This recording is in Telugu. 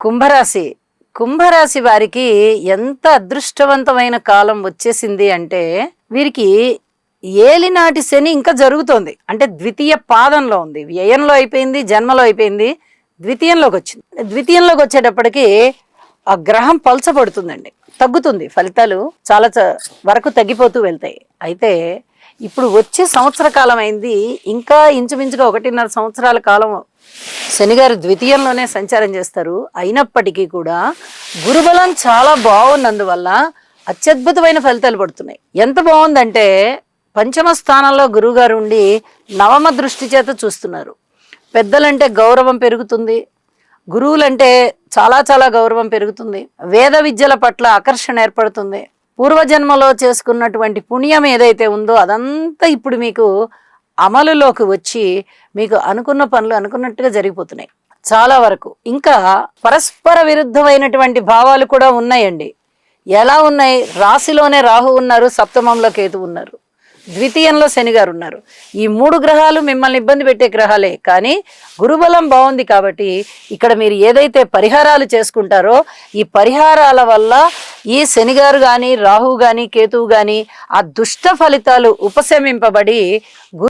కుంభరాశి కుంభరాశి వారికి ఎంత అదృష్టవంతమైన కాలం వచ్చేసింది అంటే వీరికి ఏలినాటి శని ఇంకా జరుగుతోంది. అంటే ద్వితీయ పాదంలో ఉంది, వ్యయంలో అయిపోయింది, జన్మలో అయిపోయింది, ద్వితీయంలోకి వచ్చింది. ద్వితీయంలోకి వచ్చేటప్పటికి ఆ గ్రహం పల్చబడుతుందండి, తగ్గుతుంది, ఫలితాలు చాలా వరకు తగ్గిపోతూ వెళ్తాయి. అయితే ఇప్పుడు వచ్చే సంవత్సర కాలం అయింది, ఇంకా ఇంచుమించుగా 1.5 సంవత్సరాల కాలం శనిగారు ద్వితీయంలోనే సంచారం చేస్తారు. అయినప్పటికీ కూడా గురుబలం చాలా బాగున్నందువల్ల అత్యద్భుతమైన ఫలితాలు పడుతున్నాయి. ఎంత బాగుందంటే పంచమ స్థానంలో గురువుగారు ఉండి నవమ దృష్టి చేత చూస్తున్నారు. పెద్దలంటే గౌరవం పెరుగుతుంది, గురువులంటే చాలా చాలా గౌరవం పెరుగుతుంది, వేద విద్యల పట్ల ఆకర్షణ ఏర్పడుతుంది. పూర్వజన్మలో చేసుకున్నటువంటి పుణ్యం ఏదైతే ఉందో అదంతా ఇప్పుడు మీకు అమలులోకి వచ్చి మీకు అనుకున్న పనులు అనుకున్నట్టుగా జరిగిపోతున్నాయి చాలా వరకు. ఇంకా పరస్పర విరుద్ధమైనటువంటి భావాలు కూడా ఉన్నాయండి. ఎలా ఉన్నాయి? రాశిలోనే రాహు ఉన్నారు, సప్తమంలో కేతు ఉన్నారు, ద్వితీయంలో శని గారు ఉన్నారు. ఈ 3 గ్రహాలు మిమ్మల్ని ఇబ్బంది పెట్టే గ్రహాలే. కానీ గురుబలం బాగుంది కాబట్టి ఇక్కడ మీరు ఏదైతే పరిహారాలు చేసుకుంటారో ఈ పరిహారాల వల్ల ఈ శని గారు కానీ రాహు కానీ కేతువు కానీ ఆ దుష్ట ఫలితాలు ఉపశమింపబడి